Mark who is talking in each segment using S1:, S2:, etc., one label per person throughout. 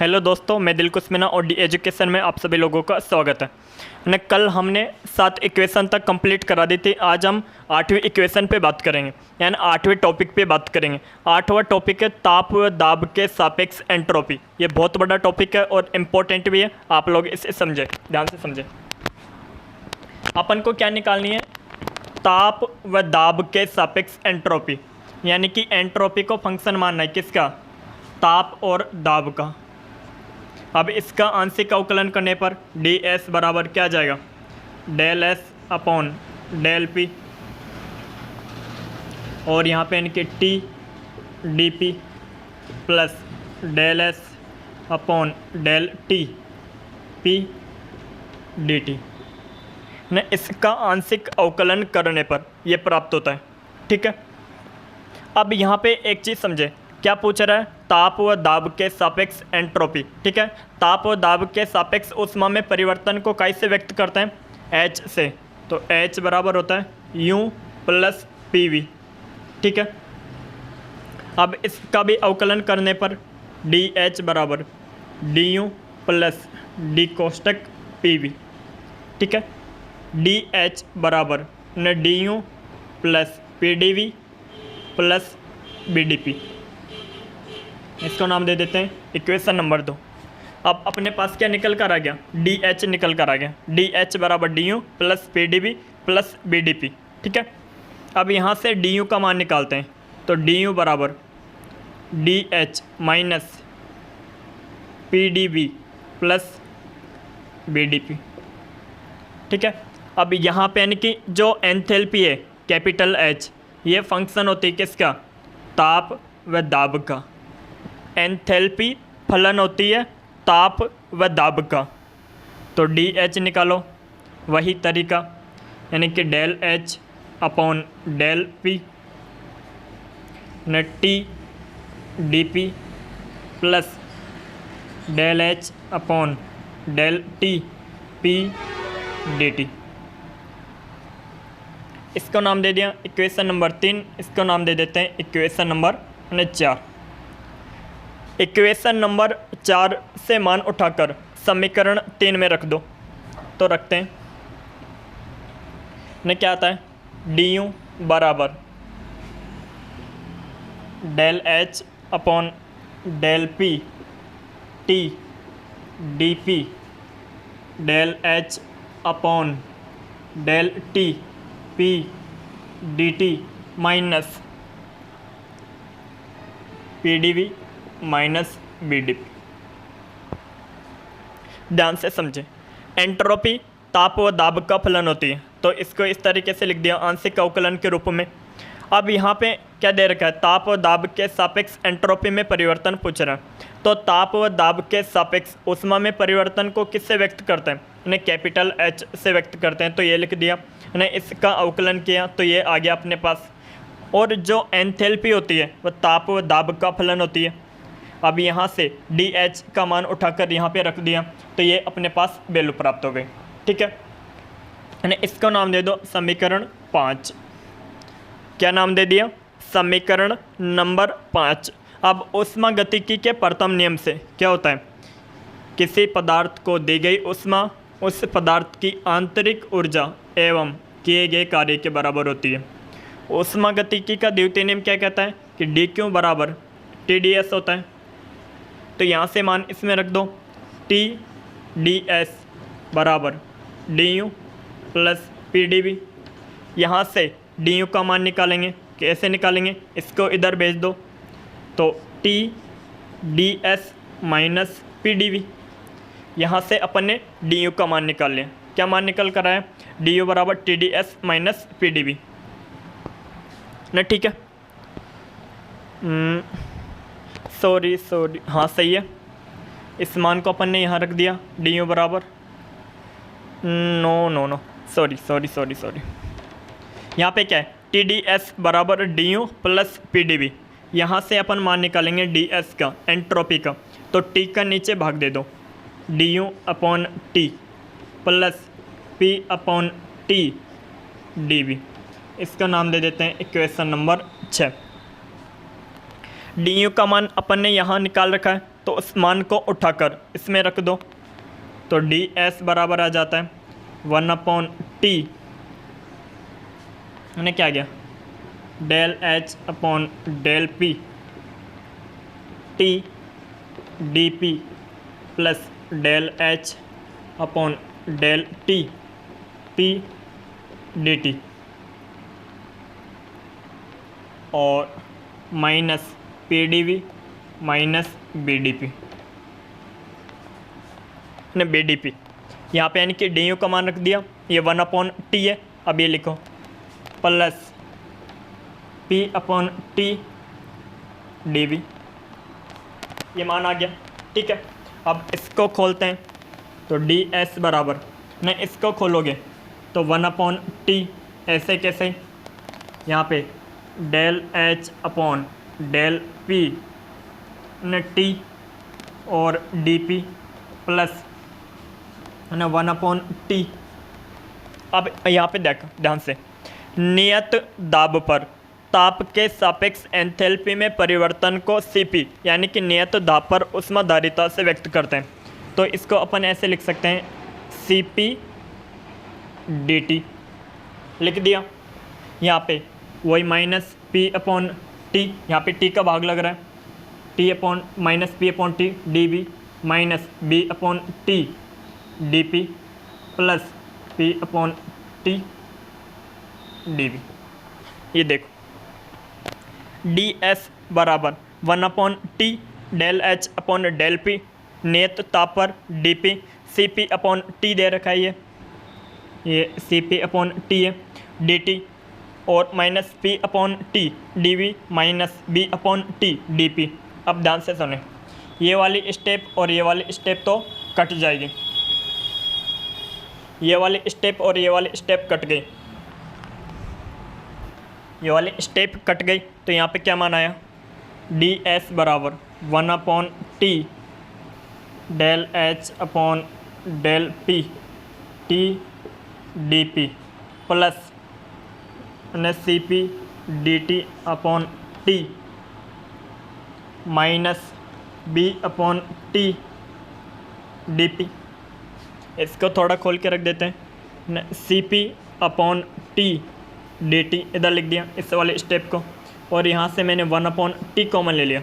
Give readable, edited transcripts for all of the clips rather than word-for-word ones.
S1: Hello दोस्तों, मैं दिलकुश मीना और डी एजुकेशन में आप सभी लोगों का स्वागत है। कल हमने 7 इक्वेशन तक कंप्लीट करा दी थी। आज हम 8वीं इक्वेशन पे बात करेंगे, यानी 8वें टॉपिक पे बात करेंगे। 8वां टॉपिक है ताप व दाब के सापेक्ष एंट्रोपी। ये बहुत बड़ा टॉपिक है और इम्पोर्टेंट भी है, आप लोग इसे समझें, ध्यान से समझें। अपन को क्या निकालनी है? ताप व दाब के सापेक्ष एंट्रोपी, यानी कि एंट्रोपी को फंक्शन मानना है किसका? ताप और दाब का। अब इसका आंशिक अवकलन करने पर डी एस बराबर क्या आ जाएगा? Del S upon del P, और यहाँ पे इनके T D P plus del S upon del T P D T ने इसका आंशिक अवकलन करने पर यह प्राप्त होता है। ठीक है, अब यहाँ पे एक चीज़ समझे, क्या पूछ रहा है? ताप व दाब के सापेक्ष एंट्रोपी। ठीक है, ताप व दाब के सापेक्ष ऊष्मा में परिवर्तन को कैसे व्यक्त करते हैं? H से। तो H बराबर होता है U प्लस पी वी। ठीक है, अब इसका भी अवकलन करने पर डी एच बराबर डी यू प्लस डी कोष्टक पी वी। ठीक है, डी एच बराबर न D U plus P D V plus B D P. इसको नाम दे देते हैं इक्वेशन नंबर 2। अब अपने पास क्या निकल कर आ गया? डी एच निकल कर आ गया। डी एच बराबर D U plus P D B plus B D P. ठीक है, अब यहाँ से डी यू का मान निकालते हैं। तो डी यू बराबर D H minus P D B plus B D P. ठीक है, अब यहाँ पे यानी कि जो एंथैल्पी है कैपिटल एच, ये फंक्शन होती है किसका? ताप व दाब का। एंथैल्पी फलन होती है ताप व दाब का। तो डी एच निकालो, वही तरीका, यानी कि del H upon del P न T D P plus del H upon del T P D T. इसको नाम दे दिया इक्वेशन नंबर 3। इसको नाम दे देते हैं इक्वेशन नंबर 4। इक्वेशन नंबर 4 से मान उठाकर समीकरण 3 में रख दो। तो रखते हैं, ने क्या आता है? डी यू बराबर del H upon del P T D P del H upon del T P D T minus P D V minus B D P. ध्यान से समझें, एंट्रोपी ताप व दाब का फलन होती है। तो इसको इस तरीके से लिख दिया आंशिक अवकलन के रूप में। अब यहाँ पे क्या दे रखा है? ताप व दाब के सापेक्ष एंट्रोपी में परिवर्तन पूछ रहा है। तो ताप व दाब के सापेक्ष ऊष्मा में परिवर्तन को किससे व्यक्त करते हैं? इन्हें कैपिटल एच से व्यक्त करते हैं। तो ये लिख दिया, इन्हें इसका अवकलन किया, तो ये आ गया अपने पास। और जो एंथैल्पी होती है वह ताप व दाब का फलन होती है। अब यहाँ से डी एच का मान उठाकर यहाँ पे रख दिया, तो ये अपने पास वैल्यू प्राप्त हो गई। ठीक है, यानी इसको नाम दे दो समीकरण 5। क्या नाम दे दिया? समीकरण नंबर 5। अब ऊष्मा गतिकी के प्रथम नियम से क्या होता है? किसी पदार्थ को दी गई ऊष्मा उस पदार्थ की आंतरिक ऊर्जा एवं किए गए कार्य के बराबर होती है। ऊष्मा गतिकी का द्वितीय नियम क्या कहता है? कि डी क्यू बराबर टी डी एस होता है। तो यहाँ से मान इसमें रख दो, टी डी एस बराबर D U plus P D B. यहाँ से डी यू का मान निकालेंगे। कैसे निकालेंगे? इसको इधर भेज दो, तो T D S minus P D B. यहाँ से अपन ने डी यू का मान निकाल लिया। क्या मान निकल कर आया? डी यू बराबर T D S minus P D B ना। ठीक है, सॉरी, हाँ सही है। इस मान को अपन ने यहाँ रख दिया, डी यू बराबर नो सॉरी। यहाँ पे क्या है? टी डी एस बराबर D U plus P D B. यहाँ से अपन मान निकालेंगे डी एस का, एंट्रोपी का। तो टी का नीचे भाग दे दो, D U upon T plus P upon T D B. इसका नाम दे देते हैं इक्वेशन नंबर 6। डी यू का मान अपन ने यहाँ निकाल रखा है, तो उस मान को उठाकर इसमें रख दो, तो डी एस बराबर आ जाता है 1/t, मैंने क्या गया del H upon del P T D P plus del H upon del T P D T और minus P D V minus B D P ने बी डी पी यहाँ पे यानी कि डी यू का मान रख दिया, ये 1/t है। अब ये लिखो प्लस p/t डी वी, ये मान आ गया। ठीक है, अब इसको खोलते हैं, तो डी एस बराबर न इसको खोलोगे तो 1/t ऐसे कैसे, यहाँ पे del H upon del P न टी और डी पी प्लस ना 1/t। अब यहाँ पे देख ध्यान से, नियत दाब पर ताप के सापेक्ष एंथैल्पी में परिवर्तन को Cp यानी कि नियत दाब पर ऊष्माधारिता से व्यक्त करते हैं। तो इसको अपन ऐसे लिख सकते हैं Cp dt, लिख दिया। यहाँ पे वही माइनस p/t, यहाँ पे t का भाग लग रहा है, t/ minus p/t dv minus b/t dp plus p/t dv। ये देखो ds बराबर 1/t del H upon del P, नियत ताप पर dp Cp/t दे रखा है, ये Cp/t है, dt और minus p/t dv minus b/t dp। अब ध्यान से सुने, ये वाली स्टेप और ये वाली स्टेप तो कट जाएगी, ये वाली स्टेप और ये वाली स्टेप कट गई, ये वाली स्टेप कट गई। तो यहाँ पे क्या मान आया, डी एस बराबर 1/t del H upon del P T D P plus C P D T upon T minus b/t D P. इसको थोड़ा खोल के रख देते हैं, Cp/t dt इधर लिख दिया इस वाले स्टेप को, और यहाँ से मैंने 1/t कॉमन ले लिया,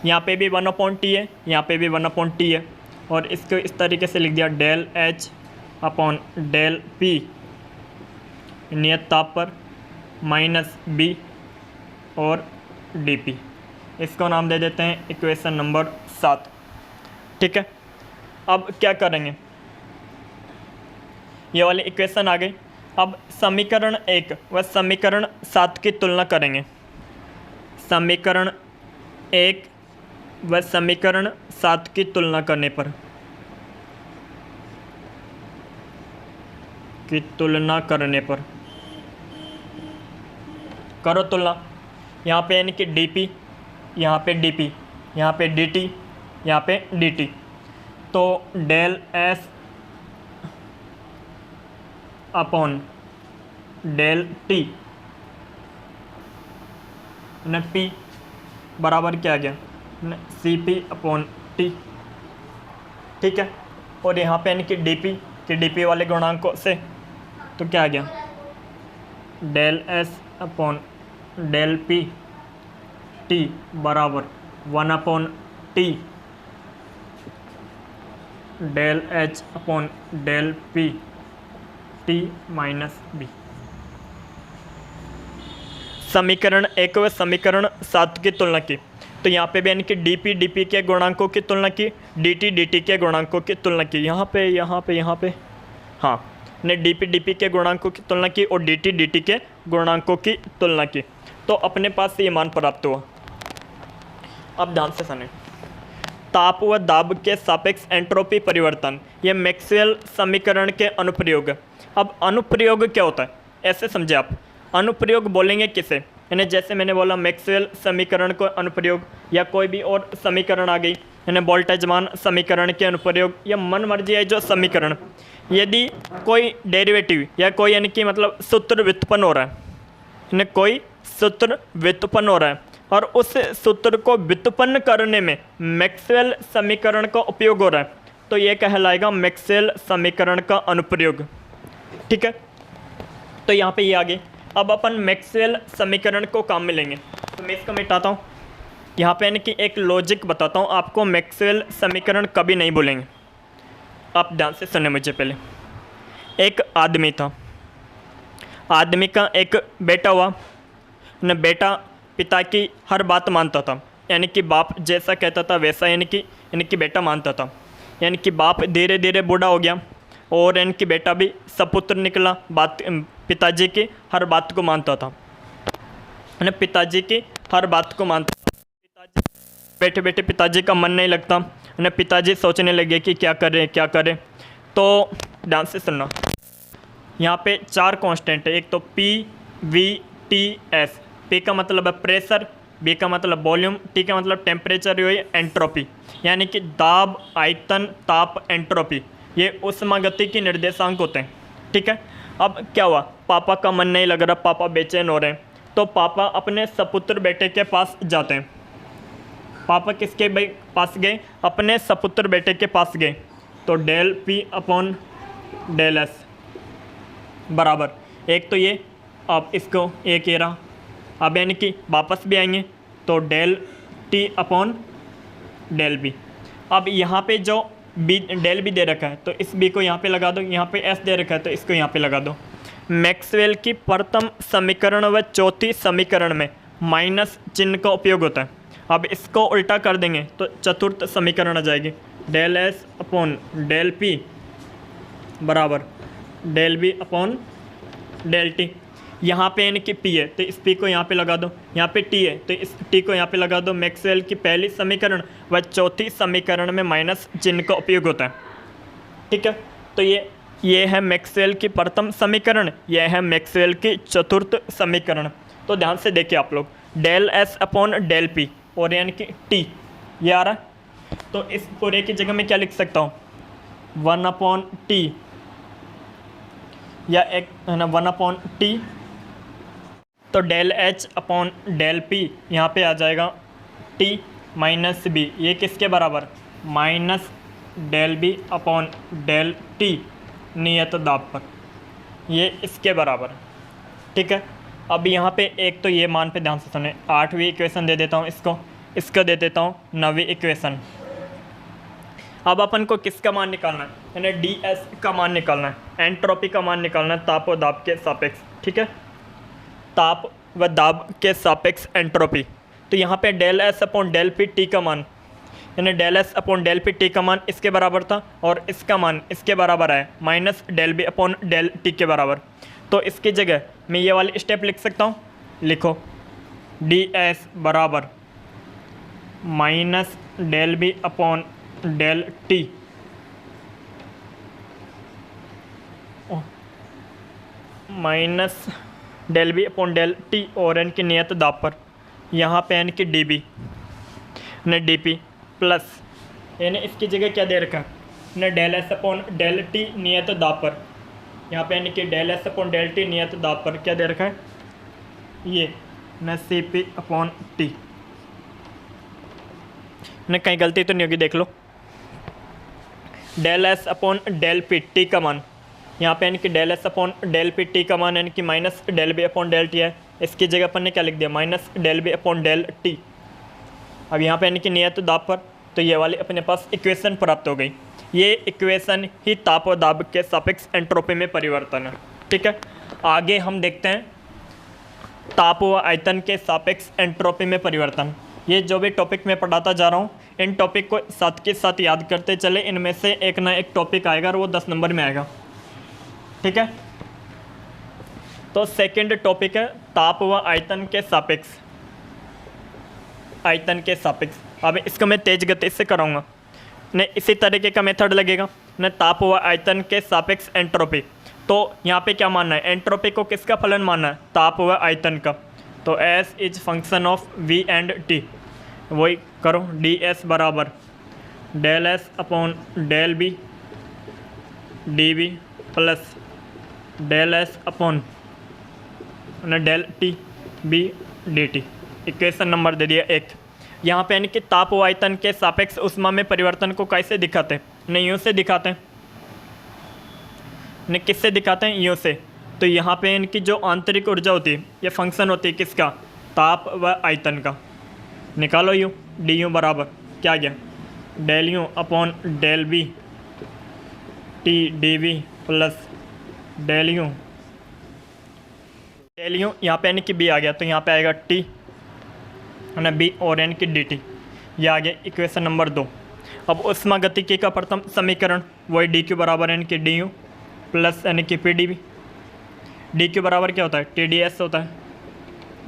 S1: यहाँ पे भी 1/t है, यहाँ पे भी 1/t है, और इसको इस तरीके से लिख दिया del H upon del P नियत ताप पर माइनस b और dp। इसको नाम दे देते हैं इक्वेशन नंबर 7। ठीक है, अब क्या करेंगे, ये वाली इक्वेशन आ गई। अब समीकरण 1 व समीकरण 7 की तुलना करेंगे। समीकरण 1 व समीकरण 7 की तुलना करने पर करो तुलना। यहाँ पे यानी कि dp, यहाँ पे dp, यहाँ पे dt, यहाँ पे dt, तो del S upon del T न p बराबर क्या आ गया न Cp/t। ठीक है, और यहाँ पे यानी कि dp के dp वाले गुणांकों से तो क्या आ गया del S upon del P T बराबर 1/t del H upon del P T minus B. समीकरण 1 व समीकरण 7 की तुलना की, तो यहाँ पे भी यानी कि dp के गुणांकों की तुलना की, dt के गुणांकों की तुलना की, यहाँ पे हाँ ने dp के गुणांकों की तुलना की और dt के गुणांकों की तुलना की, तो अपने पास से ये मान प्राप्त हुआ। अब ध्यान से सुनें, ताप व दाब के सापेक्ष एंट्रोपी परिवर्तन, ये मैक्सवेल समीकरण के अनुप्रयोग है। अब अनुप्रयोग क्या होता है, ऐसे समझे आप, अनुप्रयोग बोलेंगे किसे, यानी जैसे मैंने बोला मैक्सवेल समीकरण को अनुप्रयोग, या कोई भी और समीकरण आ गई, यानी वोल्टेजमान समीकरण के अनुप्रयोग, या मन मर्जी है जो समीकरण, यदि कोई डेरिवेटिव या कोई यानी कि मतलब सूत्र व्युत्पन्न हो रहा है, यानी कोई सूत्र व्युत्पन्न हो रहा है, और उस सूत्र को व्युत्पन्न करने में मैक्सवेल समीकरण का उपयोग हो रहा है, तो ये कहलाएगा मैक्सवेल समीकरण का अनुप्रयोग। ठीक है, तो यहाँ पे ये आगे अब अपन मैक्सवेल समीकरण को काम में लेंगे। तो मैं इसको मिटाता हूँ। यहाँ पे यानी कि एक लॉजिक बताता हूँ आपको, मैक्सवेल समीकरण कभी नहीं भूलेंगे। आप ध्यान से सुने मुझे। पहले एक आदमी था, आदमी का एक बेटा हुआ न, बेटा पिता की हर बात मानता था, यानी कि बाप जैसा कहता था वैसा यानी कि बेटा मानता था। यानी कि बाप धीरे धीरे बूढ़ा हो गया और यानी कि बेटा भी सपुत्र निकला, बात पिताजी की हर बात को मानता था, है पिताजी की हर बात को मानता था। पिताजी बैठे बैठे पिताजी का मन नहीं लगता, है पिताजी सोचने लगे कि क्या करें। तो ध्यान से सुनना, यहाँ पे 4 कांस्टेंट है। एक तो P, V, T, S। P का मतलब है प्रेशर, B का मतलब वॉल्यूम, T का मतलब टेम्परेचर, ये एंट्रोपी यानी कि दाब, आयतन, ताप, एंट्रोपी, ये ऊष्मागति की निर्देशांक होते हैं। ठीक है, अब क्या हुआ, पापा का मन नहीं लग रहा, पापा बेचैन हो रहे हैं, तो पापा अपने सपुत्र बेटे के पास जाते हैं। पापा किसके पास गए, अपने सपुत्र बेटे के पास गए। तो del P upon del S बराबर, एक तो ये, अब इसको एक ये रहा। अब यानी कि वापस भी आएंगे तो del T upon del B। अब यहाँ पे जो B डेल B दे रखा है तो इस B को यहाँ पे लगा दो, यहाँ पे S दे रखा है तो इसको यहाँ पे लगा दो। मैक्सवेल की प्रथम समीकरण व चौथी समीकरण में माइनस चिन्ह का उपयोग होता है। अब इसको उल्टा कर देंगे तो चतुर्थ समीकरण आ जाएगी, del S upon del P बराबर del B upon del T। यहाँ पे यानी कि P है तो इस P को यहाँ पे लगा दो, यहाँ पे T है तो इस T को यहाँ पे लगा दो। मैक्सवेल की पहली समीकरण व चौथी समीकरण में माइनस चिन्ह का उपयोग होता है। ठीक है, तो ये है मैक्सवेल की प्रथम समीकरण, यह है मैक्सवेल की चतुर्थ समीकरण। तो ध्यान से देखिए आप लोग, del S upon del P और यानी कि T ये आ रहा है। तो इस पूरे की जगह में क्या लिख सकता हूँ, 1 अपॉन T या एक है ना 1 अपॉन T। तो del H upon del P यहाँ पे आ जाएगा T माइनस B, ये किसके बराबर, minus del B upon del T नियत दाब पर, ये इसके बराबर। ठीक है, अब यहाँ पे एक तो ये मान पे ध्यान से सुने, 8वीं इक्वेशन दे देता हूँ इसको दे देता हूँ 9वीं इक्वेशन। अब अपन को किसका मान निकालना है, यानी DS का मान निकालना है, एंट्रोपी का मान निकालना है ताप और दाब के सापेक्ष। ठीक है, ताप व दाब के सापेक्ष एंट्रोपी। तो यहाँ पे del S upon del P T का मान, यानी del S upon del P T का मान इसके बराबर था और इसका मान इसके बराबर है minus del B upon del T के बराबर। तो इसकी जगह मैं ये वाली स्टेप लिख सकता हूँ, लिखो DS बराबर minus del B upon del T minus del B upon del T और एन की नियत दाब पर, यहाँ पे एन की DB ने DP प्लस यानी इसकी जगह क्या दे रखा है ने del S upon del T नियत दाब पर, यहाँ पे यानी कि del S upon del T नियत दाब पर क्या दे रखा है, ये न CP अपॉन T। ने कहीं गलती तो नहीं होगी, देख लो। Del S upon del P T का मान, यहाँ पे यानी कि del S upon del P T का मान यानी कि minus del B upon del T है, इसकी जगह अपन ने क्या लिख दिया, minus del B upon del T। अब यहाँ पे यानी कि नियत दाब पर, तो ये वाली अपने पास इक्वेशन प्राप्त हो गई। ये इक्वेशन ही ताप और दाब के सापेक्ष एंट्रोपी में परिवर्तन है। ठीक है, आगे हम देखते हैं ताप व आयतन के सापेक्ष एंट्रोपी में परिवर्तन। ये जो भी टॉपिक मैं पढ़ाता जा रहा हूँ, इन टॉपिक को साथ के साथ याद करते चले, इनमें से एक ना एक टॉपिक आएगा और वो 10 नंबर में आएगा। ठीक है, तो सेकंड टॉपिक है ताप व आयतन के सापेक्ष, आयतन के सापेक्ष। अब इसको मैं तेज गति से कराऊंगा, ने इसी तरीके का मेथड लगेगा न, ताप व आयतन के सापेक्ष एंट्रोपी। तो यहाँ पे क्या मानना है, एंट्रोपी को किसका फलन मानना है, ताप व आयतन का। तो S is function of V and T, वही करो, DS बराबर del S upon del B DB plus del S upon del T B DT। Equation number दे दिया 1। यहाँ पे यानी कि ताप व आयतन के सापेक्ष ऊष्मा में परिवर्तन को कैसे दिखाते हैं? नहीं, यूँ से दिखाते हैं। नहीं, किससे दिखाते हैं? यूँ से। तो यहाँ पे इनकी जो आंतरिक ऊर्जा होती है ये फंक्शन होती है किसका? ताप व आयतन का। निकालो यू, डी यू बराबर क्या गया? Del U upon del B T D V plus del U यहाँ पे यानी कि बी आ गया, तो यहाँ पे आएगा टी ना बी और यानी कि डी टी। ये आ गया इक्वेशन नंबर 2। अब उष्मा गतिकी का प्रथम समीकरण वही डी क्यू बराबर यानी कि डी यू प्लस यानी कि P D B. D Q बराबर क्या होता है? टी डी एस होता है,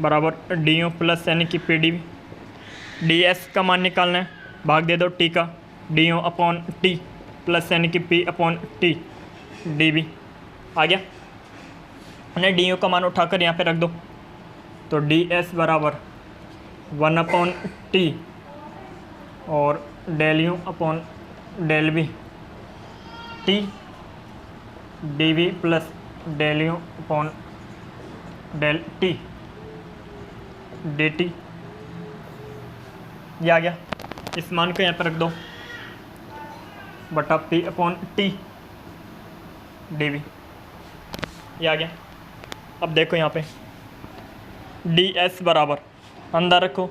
S1: बराबर डी यू प्लस यानी कि P D B. D S का मान निकालना है, भाग दे दो टी का, D U upon T plus यानी कि P upon T D B. आ गया ना? डी यू का मान उठाकर यहाँ पे रख दो, तो डी एस बराबर 1 अपॉन टी और del U upon del B T D V plus del U upon del T D T. ये आ गया, इस मान को यहाँ पर रख दो, बटा P upon T D V. ये आ गया। अब देखो यहाँ पे डी एस बराबर अंदर रखो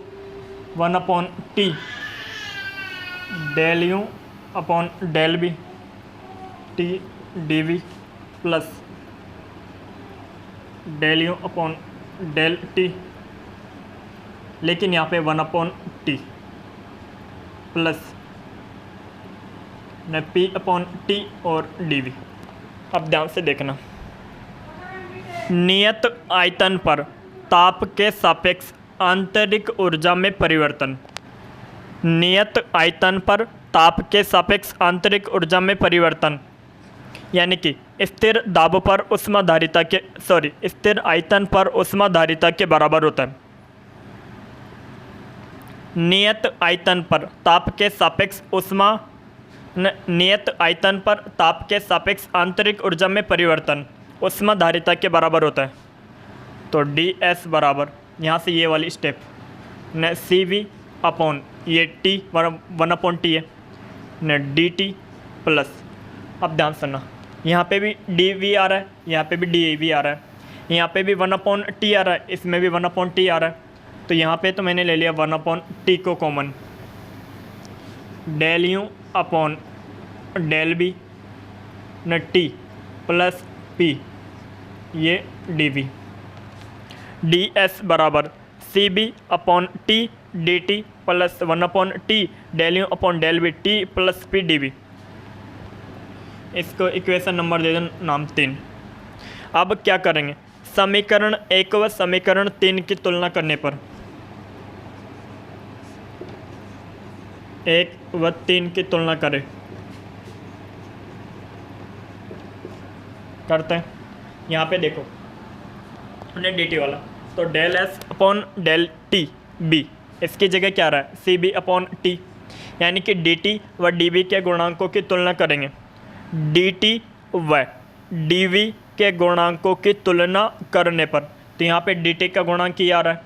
S1: 1 upon T del U upon del B T D V plus del U upon del T, लेकिन यहाँ पे 1 अपॉन टी प्लस न पी अपॉन टी और डी वी। अब ध्यान से देखना, नियत आयतन पर ताप के सापेक्ष आंतरिक ऊर्जा में परिवर्तन। नियत आयतन पर ताप के सापेक्ष आंतरिक ऊर्जा में परिवर्तन यानी कि स्थिर दाब पर ऊष्माधारिता के स्थिर आयतन पर ऊष्माधारिता के बराबर होता है। नियत आयतन पर ताप के सापेक्ष नियत आयतन पर ताप के सापेक्ष आंतरिक ऊर्जा में परिवर्तन ऊष्माधारिता के बराबर होता है। तो डी एस बराबर यहाँ से ये वाली स्टेप न सी वी अपॉन ये टी 1 अपॉन टी है न डी टी प्लस, अब ध्यान सुनना, यहाँ पे भी डी वी आ रहा है, यहाँ पे भी डी वी आ रहा है, यहाँ पे भी 1 अपॉन टी आ रहा है, इसमें भी 1 अपॉन टी आ रहा है। तो यहाँ पे तो मैंने ले लिया 1 अपॉन टी को common, del U upon del B न टी प्लस पी ये डी वी। डी एस बराबर C B upon T D T plus 1 upon T del U upon del B T plus P D B. इसको equation number दे दो नाम 3। अब क्या करेंगे? समीकरण 1 व समीकरण 3 की तुलना करने पर 1 व 3 की तुलना करें, करते हैं। यहाँ पे देखो हमने डी टी वाला, तो del S upon del T B, इसकी जगह क्या रहा है? सी बी अपॉन टी, यानी कि डी टी व डी बी के गुणांकों की तुलना करेंगे। डी टी व डी वी के गुणांकों की तुलना करने पर, तो यहाँ पे डी टी का गुणांक ही आ रहा है,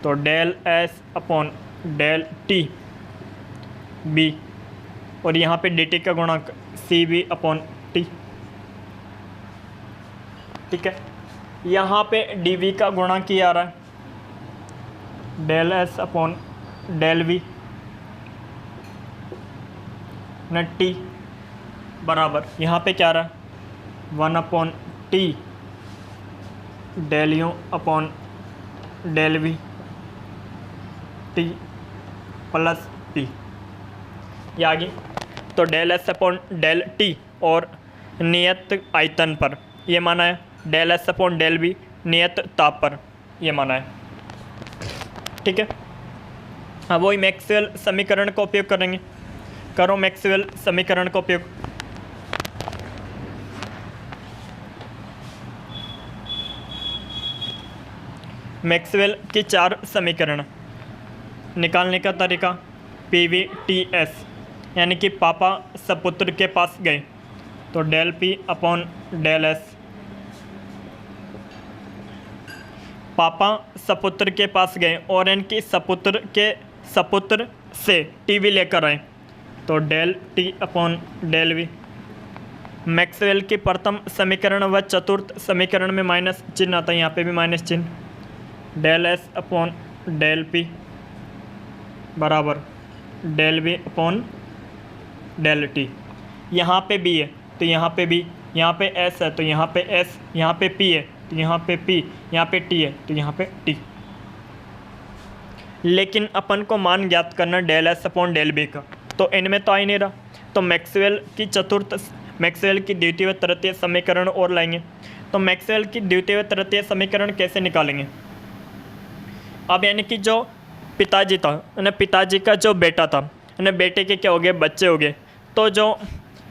S1: तो del S upon del T B, और यहाँ पे डी टी का गुणांक सी बी अपॉन टी। ठीक है, यहाँ पे डी वी का गुणांक ही आ रहा है, del S upon del V न टी बराबर, यहाँ पे क्या आ रहा है 1 upon T del U upon del V T plus P. ये आ गई। तो del S upon del T और नियत आयतन पर ये माना है, del S upon del B नियत ताप पर ये माना है। ठीक है, हाँ वही मैक्सवेल समीकरण का उपयोग करेंगे। करो मैक्सवेल समीकरण का उपयोग। मैक्सवेल की 4 समीकरण निकालने का तरीका, पी वी टी एस, यानी कि पापा सपुत्र के पास गए, तो del P upon del S पापा सपुत्र के पास गए और इनकी सपुत्र के सपुत्र से टीवी लेकर आए, तो del T upon del V. Maxwell की प्रथम समीकरण व चतुर्थ समीकरण में माइनस चिन्ह आता है, यहाँ पे भी माइनस चिन्ह, del S upon del P बराबर del V upon del T. यहाँ पे बी है तो यहाँ पे बी, यहाँ पे एस है तो यहाँ पे एस, यहाँ पे पी है तो यहाँ पे पी, यहाँ पे टी है तो यहाँ पे टी। लेकिन अपन को मान ज्ञात करना del S upon del B का, तो इनमें तो आ ही नहीं रहा, तो मैक्सवेल की द्वितीय व तृतीय समीकरण और लाएंगे। तो मैक्सवेल की द्वितीय व तृतीय समीकरण कैसे निकालेंगे? अब यानी कि जो पिताजी था, पिताजी का जो बेटा था, बेटे के क्या हो गए, बच्चे हो गए, तो जो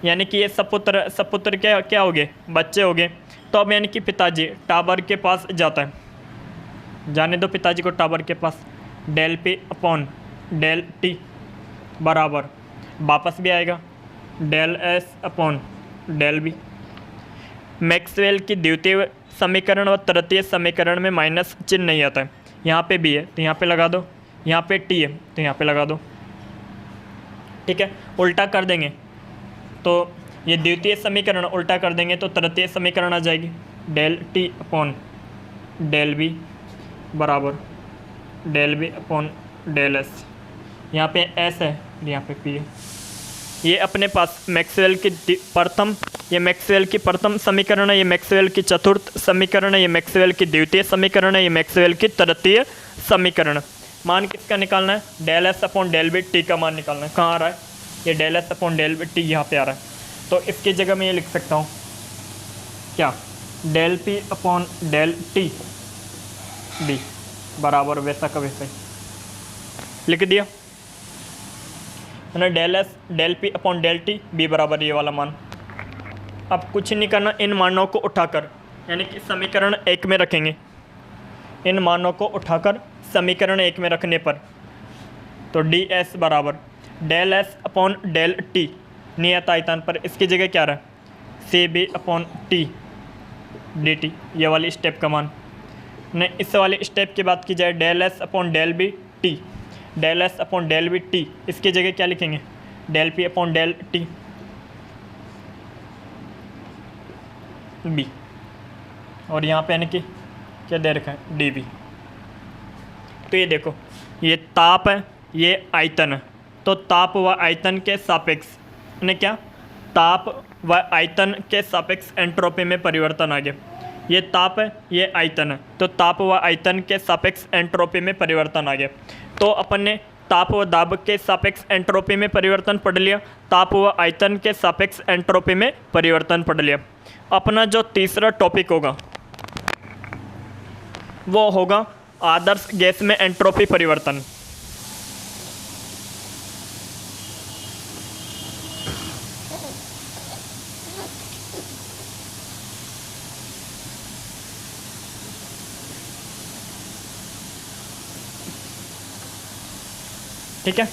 S1: यानी कि ये सपुत्र क्या हो गए, बच्चे हो गए। तो अब यानी कि पिताजी टावर के पास जाता है, जाने दो पिताजी को टावर के पास, del P upon del T बराबर वापस भी आएगा del S upon del B. Maxwell की द्वितीय समीकरण व तृतीय समीकरण में माइनस चिन्ह नहीं आता है, यहाँ पे बी है तो यहाँ पे लगा दो, यहाँ पे टी है तो यहाँ पे लगा दो, ठीक है। उल्टा कर देंगे तो ये द्वितीय समीकरण उल्टा कर देंगे तो तृतीय समीकरण आ जाएगी, del T upon del B बराबर del B upon del S. यहाँ पे एस है, यहाँ पे पी है। ये अपने पास मैक्सवेल की प्रथम समीकरण है, ये मैक्सवेल की चतुर्थ समीकरण है, ये मैक्सवेल की द्वितीय समीकरण है, ये मैक्सवेल की तृतीय समीकरण। मान किसका निकालना है? Del S upon del B T का मान निकालना है। कहाँ आ रहा है? ये del S upon del B T यहाँ पे आ रहा है, तो इसकी जगह मैं ये लिख सकता हूँ क्या, del P upon del T B बराबर वैसा का वैसा ही लिख दिया, है ना। Del S del P upon del T B बराबर ये वाला मान। अब कुछ नहीं करना, इन मानों को उठाकर यानी कि समीकरण 1 में रखेंगे। इन मानों को उठाकर समीकरण 1 में रखने पर तो डी एस बराबर del S upon del T नियत आयतन पर, इसकी जगह क्या रहा, C B upon T D T, ये वाली स्टेप का मान। ने इस वाले स्टेप की बात की जाए, del S upon del B T, del S upon del B T, इसकी जगह क्या लिखेंगे, del P upon del T B, और यहाँ पे यानी कि क्या दे रखा है, डी बी। तो ये देखो, ये ताप है, ये आयतन है, तो ताप व आयतन के सापेक्ष ने क्या, ताप व आयतन के सापेक्ष एंट्रोपी में परिवर्तन आ गया। ये ताप है, ये आयतन है, तो ताप व आयतन के सापेक्ष एंट्रोपी में परिवर्तन आ गया। तो अपन ने ताप व दाब के सापेक्ष एंट्रोपी में परिवर्तन पढ़ लिया, ताप व आयतन के सापेक्ष एंट्रोपी में परिवर्तन पढ़ लिया। अपना जो तीसरा टॉपिक होगा वो होगा आदर्श गैस में एंट्रोपी परिवर्तन। ठीक है,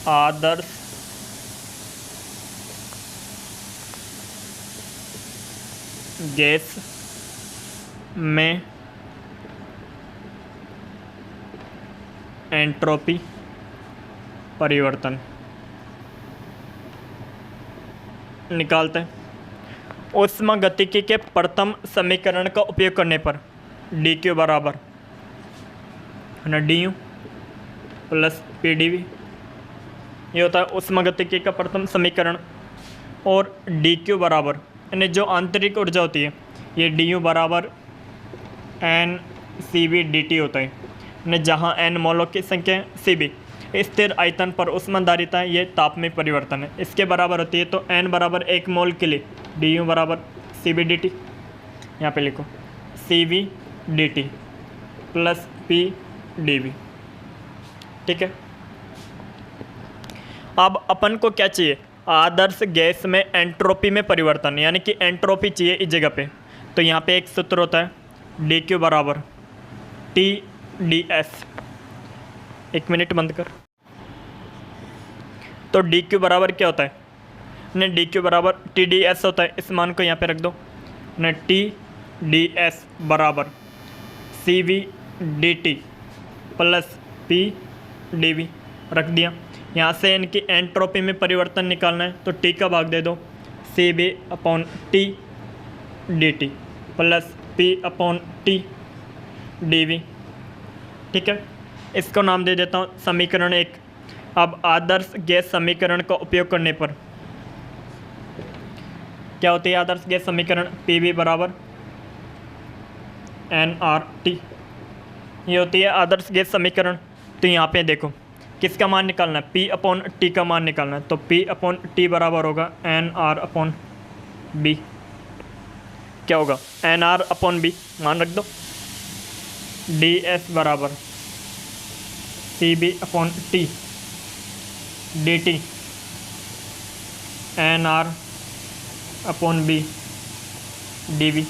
S1: आदर्श गैस में एंट्रोपी परिवर्तन निकालते हैं। ऊष्मागतिकी के प्रथम समीकरण का उपयोग करने पर डी क्यू बराबर है ना D U plus P D V, ये होता है ऊष्मागतिकी का प्रथम समीकरण। और डी क्यू बराबर यानी जो आंतरिक ऊर्जा होती है, ये डी यू बराबर N C B D T होता है, यानी जहाँ एन मोलों की संख्या है, सी बी स्थिर आयतन पर ऊष्माधारिता है, ये ताप में परिवर्तन है, इसके बराबर होती है। तो एन बराबर 1 मोल के लिए डी यू बराबर सी बी डी टी, यहाँ पे लिखो C B D T plus P D V. ठीक है, अब अपन को क्या चाहिए, आदर्श गैस में एंट्रोपी में परिवर्तन, यानी कि एंट्रोपी चाहिए इस जगह पे। तो यहाँ पे एक सूत्र होता है डी क्यू बराबर टी डी एस। एक मिनट बंद कर। तो डी क्यू बराबर क्या होता है, नहीं डी क्यू बराबर टी डी एस होता है, इस मान को यहाँ पे रख दो, न टी डी एस बराबर C V D T plus P D V रख दिया। यहाँ से इनकी एंट्रोपी में परिवर्तन निकालना है तो टी का भाग दे दो, C B upon T D T plus P upon T D V. ठीक है, इसको नाम दे देता हूँ समीकरण 1। अब आदर्श गैस समीकरण का उपयोग करने पर क्या होती है आदर्श गैस समीकरण? पी वी बराबर एन आर टी, ये होती है आदर्श गैस समीकरण। तो यहाँ पे देखो किसका मान निकालना है, P अपॉन टी का मान निकालना है। तो P अपॉन टी बराबर होगा एन आर अपॉन बी। क्या होगा? एन आर अपॉन बी मान रख दो। डी एस बराबर C B upon T D T N R upon B D V.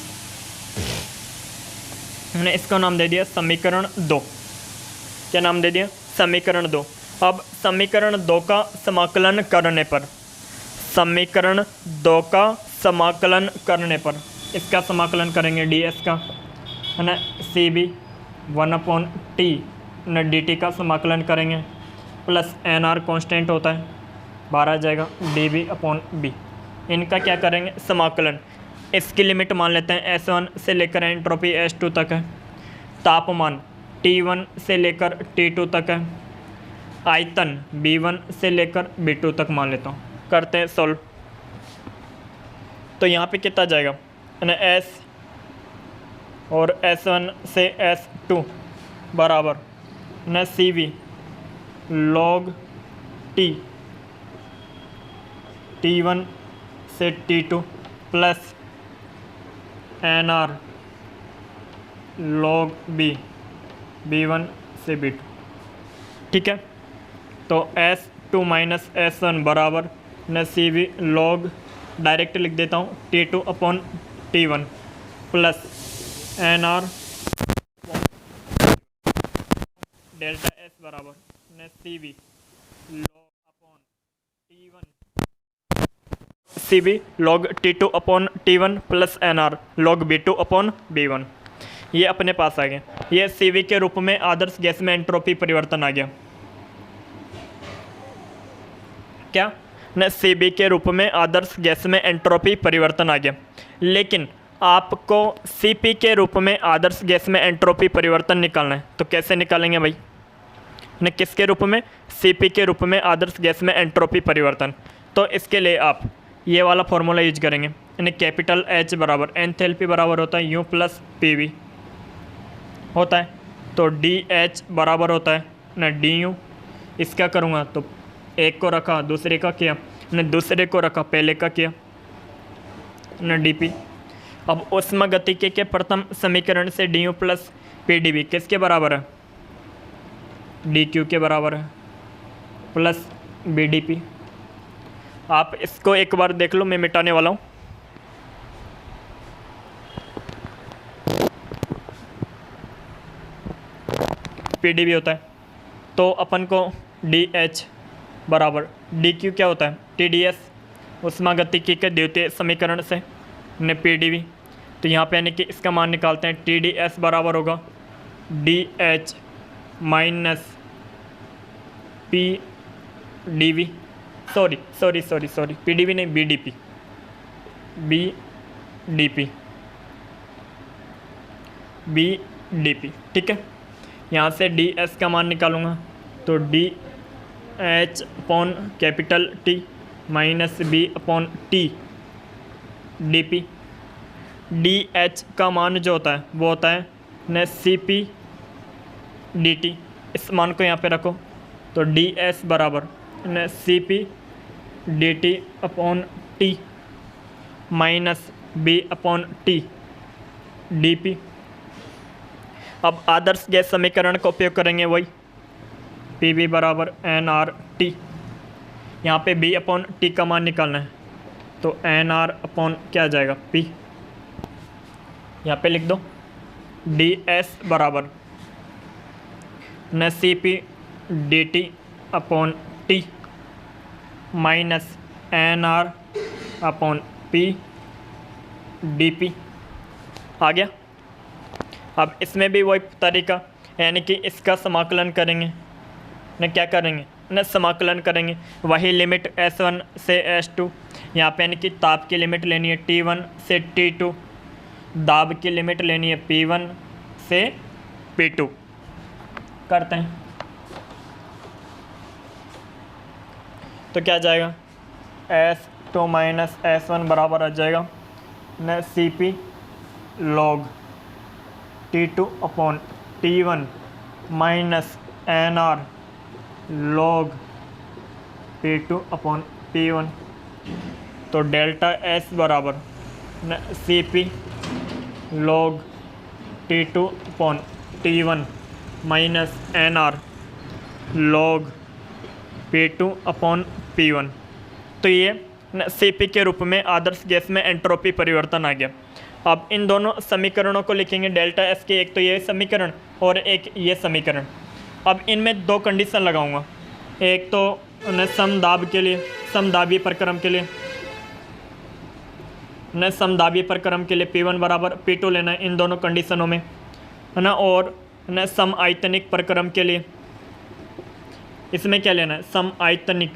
S1: हमने इसका नाम दे दिया समीकरण 2। क्या नाम दे दिया? समीकरण 2। अब समीकरण 2 का समाकलन करने पर, समीकरण 2 का समाकलन करने पर इसका समाकलन करेंगे डी एस का, है ना, सी बी 1/t न डी टी का समाकलन करेंगे प्लस एन आर कॉन्स्टेंट होता है, बाहर आ जाएगा डी बी अपॉन बी। इनका क्या करेंगे? समाकलन। इसकी लिमिट मान लेते हैं S1 से लेकर एंट्रोपी S2 तक है, तापमान T1 से लेकर T2 तक है, आयतन B1 से लेकर B2 तक मान लेता हूँ। करते हैं सॉल्व। तो यहाँ पे कितना जाएगा ना, S और S1 से S2 बराबर न C V log T T1 से T2 plus N R log B B1 से B2। ठीक है, तो S2 माइनस S1 बराबर न सी वी लॉग, डायरेक्ट लिख देता हूँ T2 upon T1 plus N R delta S बराबर न C V log upon T1 C B log T2 upon T1 plus N R log B2 upon B1। ये अपने पास आ गया। ये सी वी के रूप में आदर्श गैस में एंट्रोपी परिवर्तन आ गया। क्या न सी बी के रूप में आदर्श गैस में एंट्रोपी परिवर्तन आ गया। लेकिन आपको सी पी के रूप में आदर्श गैस में एंट्रोपी परिवर्तन निकालना है, तो कैसे निकालेंगे भाई? न किसके रूप में? सी पी के रूप में आदर्श गैस में एंट्रोपी परिवर्तन। तो इसके लिए आप ये वाला फॉर्मूला यूज करेंगे, यानी कैपिटल H बराबर एंथैल्पी बराबर होता है U प्लस पी वी होता है। तो डी एच बराबर होता है ना डी यू। इसका करूँगा तो एक को रखा, दूसरे का किया, न दूसरे को रखा, पहले का किया, न डी पी। अब उष्मागतिकी के प्रथम समीकरण से D U plus P D V किसके बराबर है? डी क्यू के बराबर है प्लस बी डी पी। आप इसको एक बार देख लो, मैं मिटाने वाला हूँ। पी डी वी होता है तो अपन को डी एच बराबर डी क्यू क्या होता है? टी डी एस उष्मागतिकी के द्वितीय समीकरण से ने पी डी वी। तो यहाँ पे यानी कि इसका मान निकालते हैं, टी डी एस बराबर होगा D H minus P D V, sorry P D V नहीं, B D P, B D P, B D P. ठीक है, यहाँ से डी एस का मान निकालूंगा तो D H upon capital T minus B upon T D P. D H का मान जो होता है वो होता है न सी पी डी टी। इस मान को यहाँ पे रखो तो डी एस बराबर न C P D T upon T minus B upon T D P. अब आदर्श गैस समीकरण का उपयोग करेंगे वही, पी वी बराबर एन आर टी। यहाँ पे बी अपॉन टी का मान निकालना है तो एन आर अपॉन क्या आ जाएगा? पी। यहाँ पे लिख दो डी एस बराबर न C P D T upon T minus N R upon P D P. आ गया। अब इसमें भी वही तरीका, यानी कि इसका समाकलन करेंगे न, क्या करेंगे न, समाकलन करेंगे। वही लिमिट S1 से S2, यहाँ पे यानी कि ताप की लिमिट लेनी है T1 से T2, दाब की लिमिट लेनी है P1 से P2। करते हैं तो क्या आ जाएगा, S2 माइनस S1 बराबर आ जाएगा न CP log T2 upon T1 minus NR log P2 upon P1। तो डेल्टा S बराबर न CP log T2 upon T1 minus NR log P2 upon P1। तो ये CP के रूप में आदर्श गैस में एंट्रोपी परिवर्तन आ गया। अब इन दोनों समीकरणों को लिखेंगे, डेल्टा S के एक तो ये समीकरण और एक ये समीकरण। अब इनमें दो कंडीशन लगाऊंगा, एक तो समदाब के लिए, समदाबी प्रक्रम के लिए न, समदाबी प्रक्रम के लिए P1 बराबर P2 लेना है इन दोनों कंडीशनों में, है ना। और न सम आयतनिक प्रक्रम के लिए इसमें क्या लेना है, सम आयतनिक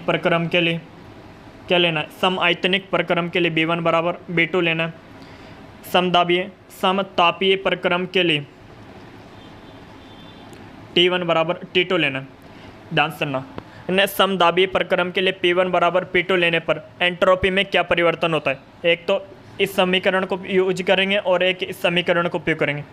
S1: प्रक्रम के लिए क्या लेना है, सम आयतनिक प्रक्रम के लिए B1 बराबर B2 लेना है। समतापीय प्रक्रम के लिए T1 बराबर T2 लेना है। ध्यान सुनना, न समदाबीय प्रक्रम के लिए P1 बराबर P2 लेने पर एंट्रोपी में क्या परिवर्तन होता है, एक तो इस समीकरण को यूज करेंगे और एक इस समीकरण को उपयोग करेंगे,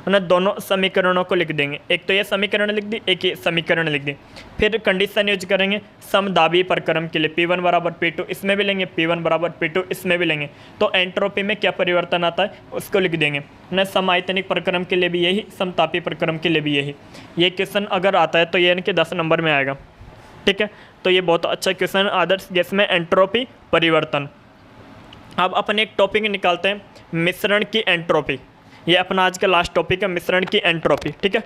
S1: ना दोनों समीकरणों को लिख देंगे, एक तो ये समीकरण लिख दी, एक ये समीकरण लिख दी। फिर कंडीशन यूज करेंगे समदाबी प्रक्रम के लिए P1 बराबर P2 इसमें भी लेंगे, P1 बराबर P2 इसमें भी लेंगे। तो एंट्रोपी में क्या परिवर्तन आता है उसको लिख देंगे, न समायतनिक प्रक्रम के लिए भी यही, समतापी प्रक्रम के लिए भी यही। ये क्वेश्चन अगर आता है तो ये इनके 10 नंबर में आएगा, ठीक है। तो ये बहुत अच्छा क्वेश्चन, आदर्श गैस में एंट्रोपी परिवर्तन। अब अपन एक टॉपिक निकालते हैं, मिश्रण की एंट्रोपी। ये अपना आज का लास्ट टॉपिक है, मिश्रण की एंट्रोपी, ठीक है।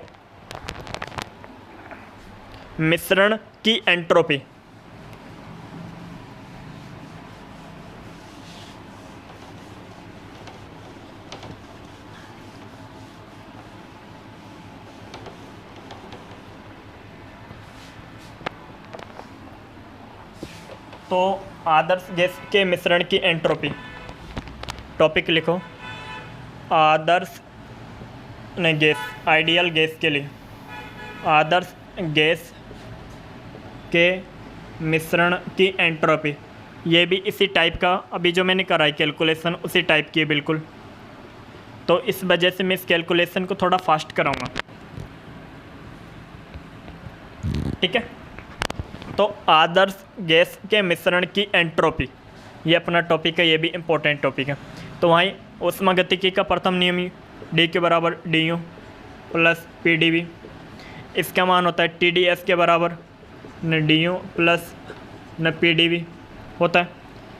S1: मिश्रण की एंट्रोपी, तो आदर्श गैस के मिश्रण की एंट्रोपी, टॉपिक लिखो आदर्श गैस, आइडियल गैस के लिए आदर्श गैस के मिश्रण की एंट्रोपी। ये भी इसी टाइप का, अभी जो मैंने कराई कैलकुलेशन उसी टाइप की है बिल्कुल, तो इस वजह से मैं इस कैलकुलेशन को थोड़ा फास्ट कराऊंगा, ठीक है। तो आदर्श गैस के मिश्रण की एंट्रोपी ये अपना टॉपिक है, ये भी इम्पोर्टेंट टॉपिक है। तो वहीं ऊष्मागतिकी का प्रथम नियम D के बराबर du प्लस PdV, इसका मान होता है TdS के बराबर न du प्लस न PdV होता है।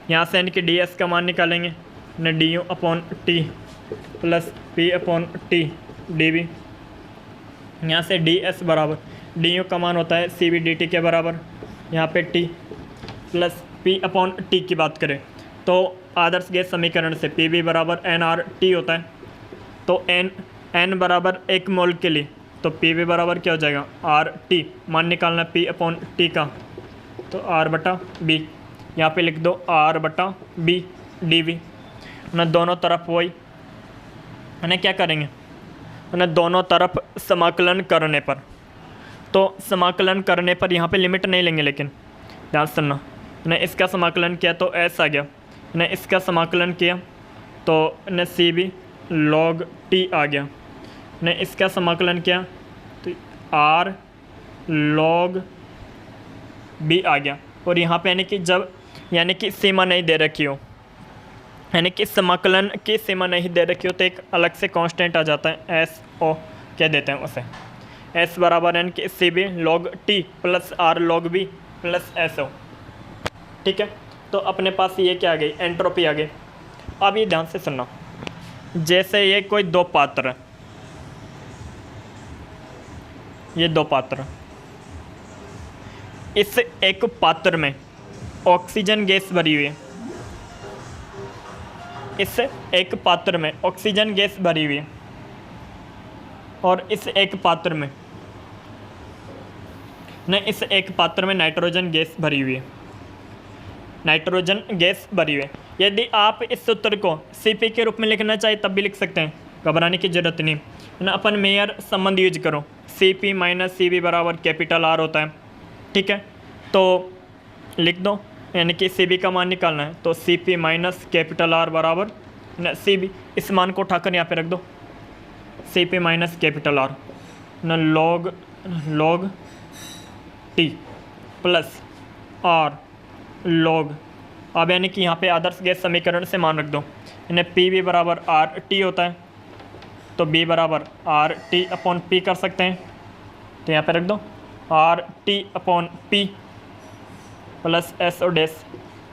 S1: यहाँ से इनके ds का मान निकालेंगे न du upon T plus P upon T dV। यहाँ से ds बराबर du का मान होता है Cv dt के बराबर, यहाँ पे T plus P upon T की बात करें तो आदर्श गैस समीकरण से Pv बराबर nRT होता है। तो n बराबर 1 मोल के लिए तो Pv बराबर क्या हो जाएगा RT, मान निकालना P अपॉन T का, तो R बटा B, यहाँ पे लिख दो R बटा B dV। ना दोनों तरफ वही है, क्या करेंगे ना, दोनों तरफ समाकलन करने पर, तो समाकलन करने पर यहाँ पे लिमिट नहीं लेंगे, लेकिन ध्यान सुनना, ने इसका समाकलन किया तो S आ गया, ने इसका समाकलन किया तो न CB log T आ गया, ने इसका समाकलन किया तो R log B आ गया। और यहाँ पे यानी कि सीमा नहीं दे रखी हो, यानी कि समाकलन की सीमा नहीं दे रखी हो तो एक अलग से कांस्टेंट आ जाता है, SO कह देते हैं उसे। S बराबर यानी कि CB log T plus R log B plus SO, ठीक है। तो अपने पास ये क्या आ गई, एंट्रोपी आ गई। अब ये ध्यान से सुनना, जैसे ये कोई दो पात्र, ये दो पात्र, इस एक पात्र में ऑक्सीजन गैस भरी हुई है, इस एक पात्र में ऑक्सीजन गैस भरी हुई है और इस एक पात्र में इस एक पात्र में नाइट्रोजन गैस भरी हुई है, नाइट्रोजन गैस भरी हुई है। यदि आप इस सूत्र को Cp के रूप में लिखना चाहे तब भी लिख सकते हैं, घबराने की जरूरत नहीं है ना। अपन मेयर संबंध यूज करो, Cp माइनस Cv बराबर कैपिटल R होता है, ठीक है। तो लिख दो, यानी कि Cb का मान निकालना है तो Cp माइनस कैपिटल R बराबर ना Cb, इस मान को उठाकर यहाँ पे रख दो, Cp माइनस कैपिटल R ना log T plus R log, अब यानी कि यहाँ पे आदर्श गैस समीकरण से मान रख दो, यानी Pv बराबर RT होता है तो B बराबर RT अपॉन P कर सकते हैं, तो यहाँ पे रख दो RT upon P plus SO dash.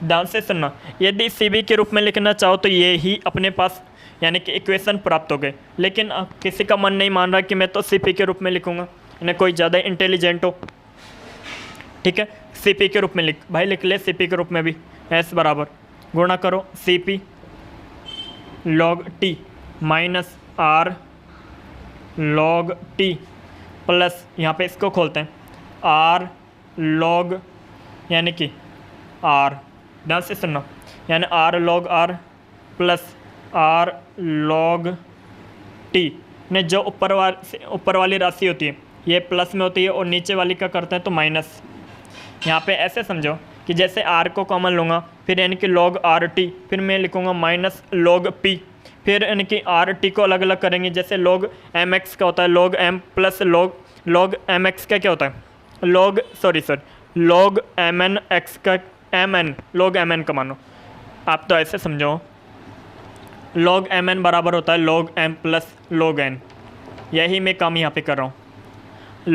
S1: ध्यान से सुनना, यदि Cb के रूप में लिखना चाहो तो ये ही अपने पास यानी कि इक्वेशन प्राप्त हो गए, लेकिन किसी का मन नहीं मान रहा कि मैं तो Cp के रूप में लिखूँगा, यानी कोई ज़्यादा इंटेलिजेंट हो, ठीक है, Cp के रूप में लिख भाई, लिख ले Cp के रूप में भी। S बराबर गुणा करो Cp log T माइनस R log T प्लस यहाँ पे इसको खोलते हैं R log यानी कि R, ध्यान से सुनना, यानी R log R plus R log T ने जो ऊपर वाली राशि होती है ये प्लस में होती है और नीचे वाली का करते हैं तो माइनस। यहाँ पे ऐसे समझो कि जैसे R को कॉमन लूँगा, फिर यानी कि log RT, फिर मैं लिखूँगा माइनस log P, फिर यानी कि RT को अलग अलग करेंगे, जैसे log mx का होता है log m plus log mx का क्या होता है log mn x का mn, log mn का मानो, आप तो ऐसे समझो log mn बराबर होता है log m plus log n, यही मैं काम यहाँ पे कर रहा हूँ।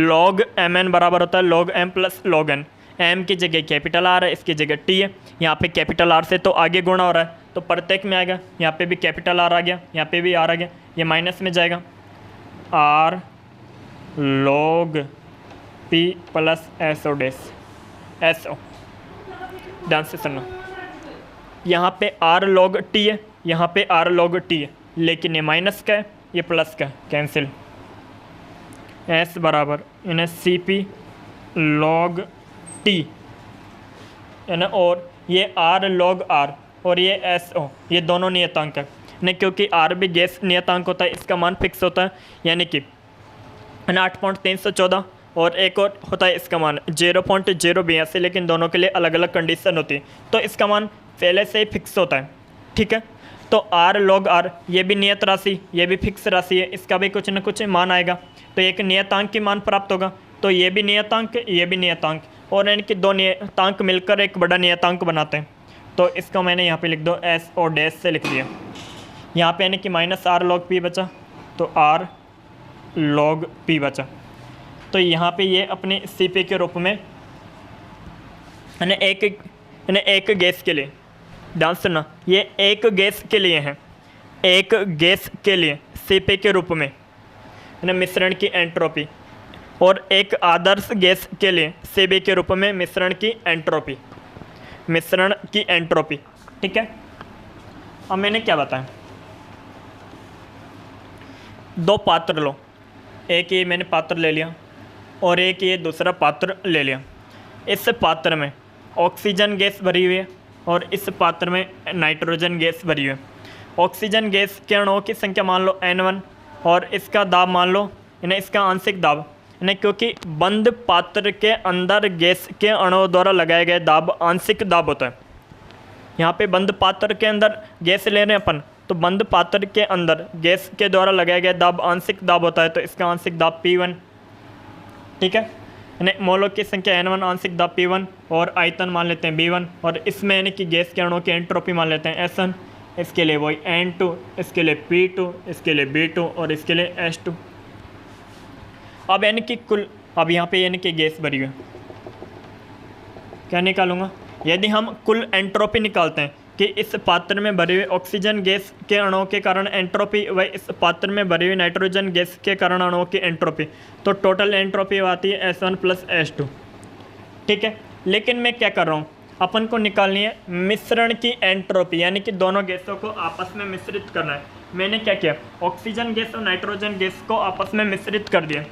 S1: log mn बराबर होता है log m plus log n, m की जगह कैपिटल R है, इसकी जगह T है, यहाँ पे कैपिटल R से तो आगे गुणा हो रहा है तो प्रत्येक में आएगा, यहाँ पे भी कैपिटल R आ गया, यहाँ पे भी R आ गया, ये माइनस में जाएगा R log P plus SO dash SO। ध्यान से सुनो, यहाँ पे R log T है, यहाँ पे R log T है, लेकिन ये माइनस का है ये प्लस का, कैंसिल। S बराबर इन्हें Cp log T है ना, और ये R log R और ये SO, ये दोनों नियतांक है नहीं, क्योंकि R भी गैस नियतांक होता है, इसका मान फिक्स होता है, यानी कि 8.314 और एक और होता है इसका मान 0.082, लेकिन दोनों के लिए अलग अलग कंडीशन होती है, तो इसका मान पहले से ही फिक्स होता है, ठीक है। तो R log R ये भी नियत राशि, ये भी फिक्स राशि है, इसका भी कुछ न कुछ मान आएगा, तो एक नियतांक की मान प्राप्त होगा, तो ये भी नियतांक ये भी नियतांक, और इनके दो नियतांक मिलकर एक बड़ा नियतांक बनाते हैं, तो इसको मैंने यहाँ पे लिख दो S और डैश से लिख दिया। यहाँ पे यानी कि माइनस R log P बचा तो R log P बचा, तो यहाँ पे ये अपने Cp के रूप में एक गैस के लिए, ध्यान सुनना, ये एक गैस के लिए है, एक गैस के लिए Cp के रूप में मिश्रण की एंट्रोपी, और एक आदर्श गैस के लिए Cb के रूप में मिश्रण की एंट्रोपी, ठीक है। अब मैंने क्या बताया, दो पात्र लो, एक ये मैंने पात्र ले लिया और एक ये दूसरा पात्र ले लिया, इस पात्र में ऑक्सीजन गैस भरी हुई है और इस पात्र में नाइट्रोजन गैस भरी हुई है। ऑक्सीजन गैस के अणुओं की संख्या मान लो N1 और इसका दाब मान लो इसका आंशिक दाब, क्योंकि बंद पात्र के अंदर गैस के अणुओं द्वारा लगाए गए दाब आंशिक दाब होता है। यहाँ पे बंद पात्र के अंदर गैस ले रहे हैं अपन, तो बंद पात्र के अंदर गैस के द्वारा लगाए गए दाब आंशिक दाब होता है, तो इसका आंशिक दाब P1, ठीक है। मोलों की संख्या N1, आंशिक दाब P1 और आयतन मान लेते हैं B1, और इसमें यानी कि गैस के अणुओं की एंट्रोपी मान लेते हैं S1, इसके लिए वही N2, इसके लिए P2, इसके लिए B2 और इसके लिए S2। अब यानी कि कुल, अब यहाँ पे यानी कि गैस भरी हुई, क्या निकालूंगा, यदि हम कुल एंट्रोपी निकालते हैं कि इस पात्र में भरी हुई ऑक्सीजन गैस के अणुओं के कारण एंट्रोपी व इस पात्र में भरी हुई नाइट्रोजन गैस के कारण अणुओं की एंट्रोपी, तो टोटल एंट्रोपी आती है S1 प्लस S2, ठीक है। लेकिन मैं क्या कर रहा हूँ, अपन को निकालनी है मिश्रण की एंट्रोपी, यानी कि दोनों गैसों को आपस में मिश्रित करना है। मैंने क्या किया, ऑक्सीजन गैस और नाइट्रोजन गैस को आपस में मिश्रित कर दिया,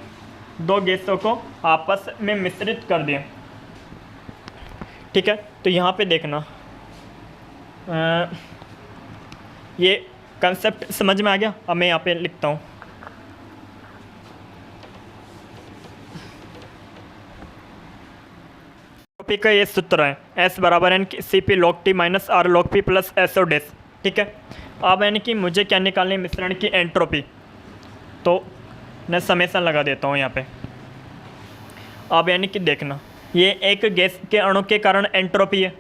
S1: दो गैसों को आपस में मिश्रित कर दिया। ठीक है, तो यहाँ पे देखना ये कंसेप्ट समझ में आ गया। अब मैं यहाँ पे लिखता हूँ, एंट्रोपी का ये सूत्र है S बराबर एन CP log T माइनस R log P plus SO dash. ठीक है, अब यानी कि मुझे क्या निकालनी है, मिश्रण की एंट्रोपी। तो मैं समेसन लगा देता हूँ यहाँ पे। अब यानी कि देखना, ये एक गैस के अणु के कारण एंट्रोपी है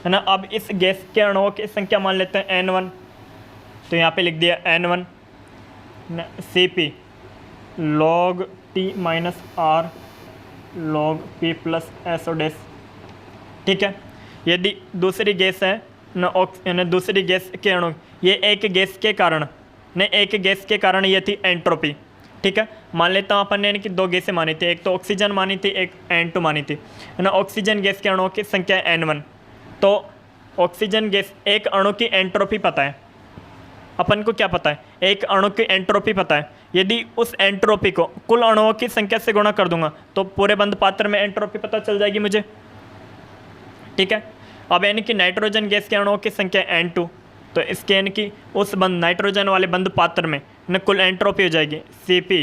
S1: ना। अब इस गैस के अणुओं की संख्या मान लेते हैं N1, तो यहाँ पे लिख दिया N1 CP log T माइनस R log P plus SO dash. ठीक है, यदि दूसरी गैस है ना, दूसरी गैस के अणु, ये एक गैस के कारण ये थी एंट्रोपी। ठीक है, मान लेता हूँ अपन ने कि दो गैसें मानी थी, एक तो ऑक्सीजन मानी थी, एक N2 मानी थी, है ना। ऑक्सीजन गैस के अणुओं की संख्या N1, तो ऑक्सीजन गैस एक अणु की एंट्रोपी पता है अपन को, क्या पता है, एक अणु की एंट्रोपी पता है। यदि उस एंट्रोपी को कुल अणुओं की संख्या से गुणा कर दूंगा तो पूरे बंद पात्र में एंट्रोपी पता चल जाएगी मुझे। ठीक है, अब यानी कि नाइट्रोजन गैस के अणुओं की संख्या N2, तो इसके यानी कि उस बंद नाइट्रोजन वाले बंद पात्र में न कुल एंट्रोपी हो जाएगी CP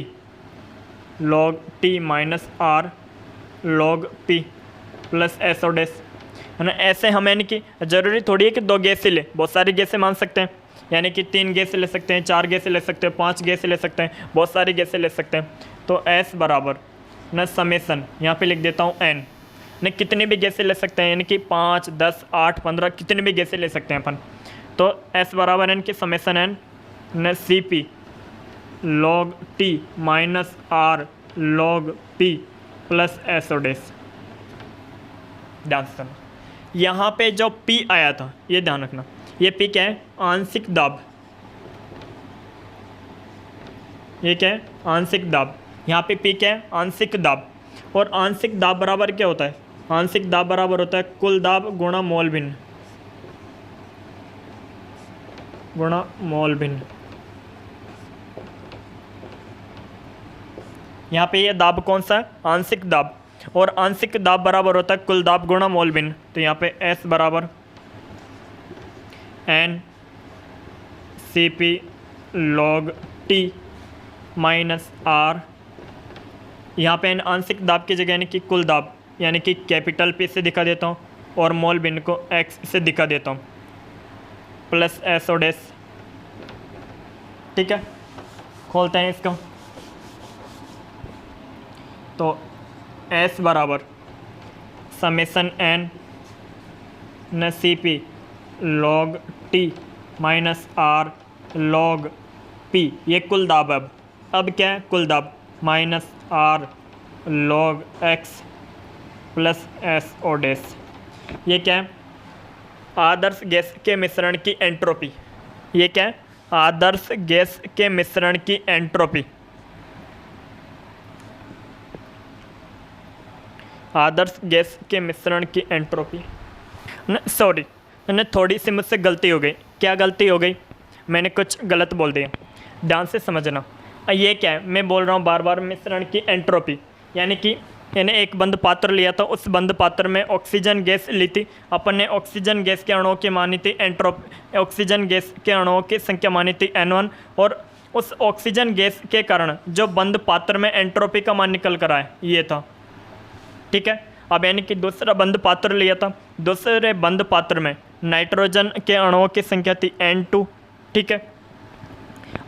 S1: log T माइनस R log P plus SO dash, है ना। ऐसे हम यानी कि ज़रूरी थोड़ी है कि दो गैसें ले, बहुत सारी गैसें मान सकते हैं, यानी कि 3 गैसें ले सकते हैं, 4 गैसें ले सकते हैं, 5 गैसें ले सकते हैं, बहुत सारी गैसें ले सकते हैं। तो S बराबर न समेसन, यहाँ पे लिख देता हूँ N, न कितनी भी गैसें ले सकते हैं, यानी कि 5, 10, 8, 15 कितनी भी गैसें ले सकते हैं अपन। तो S बराबर N की समेसन N न CP log T माइनस R log P plus SO dash. ध्यान से सुनो, यहाँ पे जो P आया था ये ध्यान रखना, ये P क्या है, आंशिक दाब। ये क्या है, आंशिक दाब। यहाँ पे P क्या है, आंशिक दाब। और आंशिक दाब बराबर क्या होता है, आंशिक दाब बराबर होता है कुल दाब गुणा मोल भिन्न, गुणा मोल भिन्न। यहाँ पे ये दाब कौन सा है, आंशिक दाब, और आंशिक दाब बराबर होता है कुल दाब गुणा मोल भिन्न। तो यहाँ पे S बराबर N CP log T माइनस R, यहाँ पे N आंशिक दाब की जगह यानी कि कुल दाब, यानी कि कैपिटल P से दिखा देता हूँ और मोल भिन्न को X से दिखा देता हूँ, प्लस SO डैश। ठीक है, खोलते हैं इसको। तो S बराबर समेसन N न CP log T माइनस R log P, ये कुल दाब। अब क्या है, कुल दाब minus R log X plus SO dash. ये क्या है, आदर्श गैस के मिश्रण की एंट्रोपी। ये क्या है, आदर्श गैस के मिश्रण की एंट्रोपी। आदर्श गैस के मिश्रण की एंट्रोपी। सॉरी, मैंने थोड़ी सी मुझसे गलती हो गई। क्या गलती हो गई, मैंने कुछ गलत बोल दिया, ध्यान से समझना। ये क्या है, मैं बोल रहा हूँ बार बार मिश्रण की एंट्रोपी, यानी कि मैंने एक बंद पात्र लिया था, उस बंद पात्र में ऑक्सीजन गैस ली थी अपन ने, ऑक्सीजन गैस के अणुओं की मानी थी एंट्रोपी, ऑक्सीजन गैस के अणुओं की संख्या मानी थी N1, और उस ऑक्सीजन गैस के कारण जो बंद पात्र में एंट्रोपी का मान निकल कर आया ये था। ठीक है, अब यानी कि दूसरा बंद पात्र लिया था, दूसरे बंद पात्र में नाइट्रोजन के अणुओं की संख्या थी N2। ठीक है,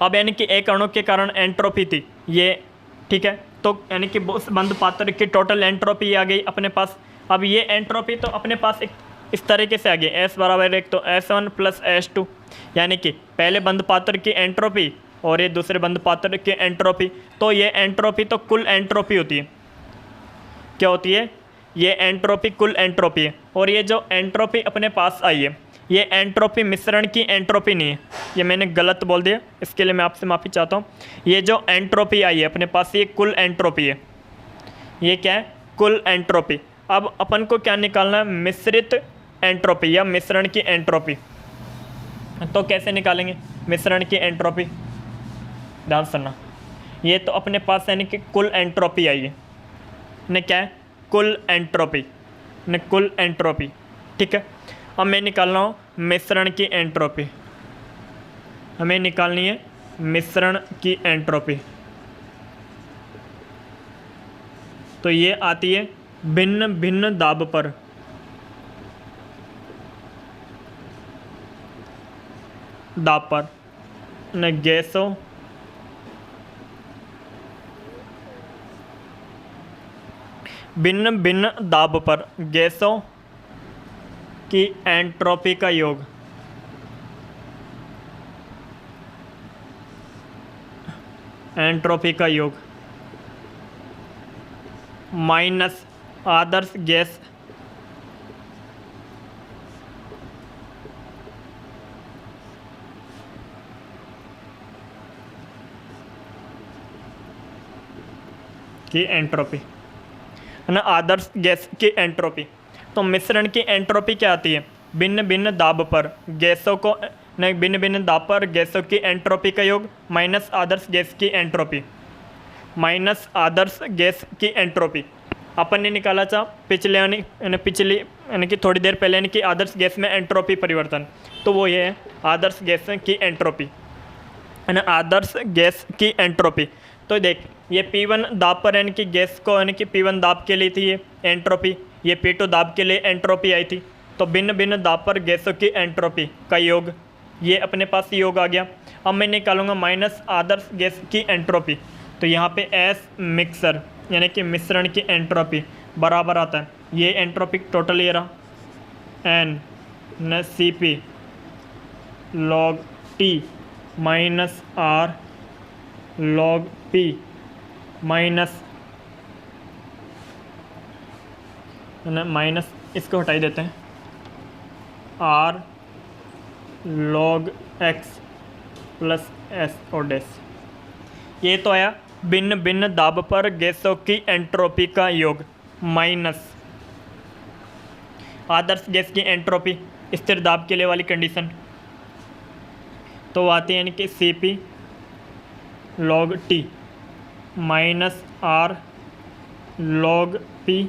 S1: अब यानी कि एक अणु के कारण एंट्रोपी थी ये। ठीक है, तो यानी कि उस बंद पात्र की टोटल एंट्रोपी आ गई अपने पास। अब ये एंट्रोपी तो अपने पास एक इस तरीके से आ गई, S बराबर एक तो S1 प्लस S2, यानी कि पहले बंद पात्र की एंट्रोपी और ये दूसरे बंद पात्र की एंट्रोपी। तो ये एंट्रोपी तो कुल एंट्रोपी होती है, क्या होती है, ये एंट्रोपी कुल एंट्रोपी है। और ये जो एंट्रोपी अपने पास आई है ये एंट्रोपी मिश्रण की एंट्रोपी नहीं है, ये मैंने गलत बोल दिया, इसके लिए मैं आपसे माफ़ी चाहता हूँ। ये जो एंट्रोपी आई है अपने पास ये कुल एंट्रोपी है। ये क्या है, कुल एंट्रोपी। अब अपन को क्या निकालना है, मिश्रित एंट्रोपी या मिश्रण की एंट्रोपी। तो कैसे निकालेंगे मिश्रण की एंट्रोपी, ध्यान सुनना। ये तो अपने पास यानी कि कुल एंट्रोपी आई है ने, क्या है कुल एंट्रोपी ने, कुल एंट्रोपी, ठीक है। अब मैं निकाल रहा हूँ मिश्रण की एंट्रोपी, हमें निकालनी है मिश्रण की एंट्रोपी। तो ये आती है भिन्न भिन्न दाब पर, न गैसों भिन्न भिन्न दाब पर गैसों की एंट्रोपी का योग, एंट्रोपी का योग माइनस आदर्श गैस की एंट्रोपी, है ना, आदर्श गैस की एंट्रोपी। तो मिश्रण की एंट्रोपी क्या आती है, भिन्न भिन्न दाब पर गैसों को, नहीं, भिन्न भिन्न दाब पर गैसों की एंट्रोपी का योग माइनस आदर्श गैस की एंट्रोपी, माइनस आदर्श गैस की एंट्रोपी। अपन ने निकाला था पिछले यानी कि थोड़ी देर पहले यानी कि आदर्श गैस में एंट्रोपी परिवर्तन, तो वो ये है आदर्श गैस की एंट्रोपी, है ना, आदर्श गैस की एंट्रोपी। तो देख ये P1 दाब पर यानी कि गैस को यानी कि P1 दाब के लिए थी ये एंट्रोपी, ये P2 दाब के लिए एंट्रोपी आई थी। तो भिन्न भिन्न दाब पर गैसों की एंट्रोपी का योग, ये अपने पास योग आ गया। अब मैं निकालूंगा माइनस आदर्श गैस की एंट्रोपी। तो यहाँ पे एस मिक्सर यानी कि मिश्रण की एंट्रोपी बराबर आता है, ये एंट्रोपी टोटल ये रहा एन न CP log T माइनस R log P माइनस इसको हटाई देते हैं R log X plus S और डैश। ये तो आया भिन्न भिन्न दाब पर गैसों की एंट्रोपी का योग माइनस आदर्श गैस की एंट्रोपी स्थिर दाब के लिए वाली कंडीशन, तो आती है यानी कि CP log T माइनस R log P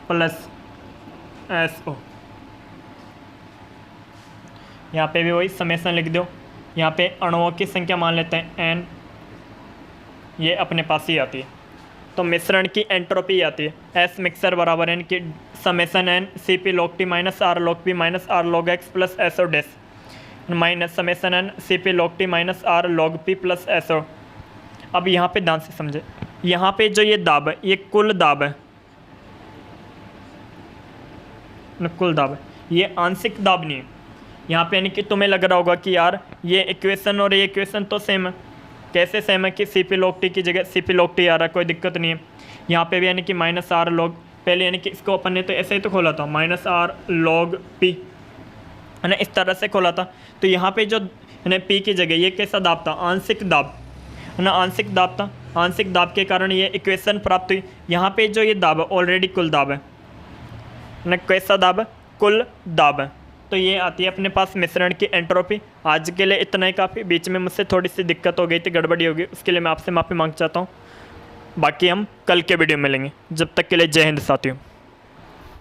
S1: plus SO। यहाँ पे भी वही समेसन लिख दो, यहाँ पे अणुओं की संख्या मान लेते हैं N, ये अपने पास ही आती है। तो मिश्रण की एंट्रोपी आती है एस मिक्सर बराबर यानी कि summation N CP log T माइनस R log P minus R log X plus SO dash minus summation N CP log T माइनस R log P plus SO। अब यहाँ पे ध्यान से समझे, यहाँ पे जो ये दाब है ये कुल दाब है, कुल दाब है, ये आंशिक दाब नहीं है। यहाँ पे यानी कि तुम्हें लग रहा होगा कि यार ये इक्वेशन और ये इक्वेशन तो सेम है, कैसे सेम है कि CP log T की जगह CP log T आ रहा है, कोई दिक्कत नहीं है। यहाँ पे भी यानी कि माइनस R log, पहले यानी कि इसको अपन ने तो ऐसे ही तो खोला था माइनस R log P, है ना, इस तरह से खोला था। तो यहाँ पे जो है ना P की जगह ये कैसा दाब था, आंशिक दाब, है ना, आंशिक दाब था। आंशिक दाब के कारण ये इक्वेशन प्राप्त हुई। यहाँ पे जो ये दाब है ऑलरेडी कुल दाब है ना, कैसा दाब है, कुल दाब है। तो ये आती है अपने पास मिश्रण की एंट्रोपी। आज के लिए इतना ही काफ़ी, बीच में मुझसे थोड़ी सी दिक्कत हो गई थी, गड़बड़ी हो गई, उसके लिए मैं आपसे माफ़ी मांग चाहता हूँ। बाकी हम कल के वीडियो में मिलेंगे, जब तक के लिए जय हिंद साथियों।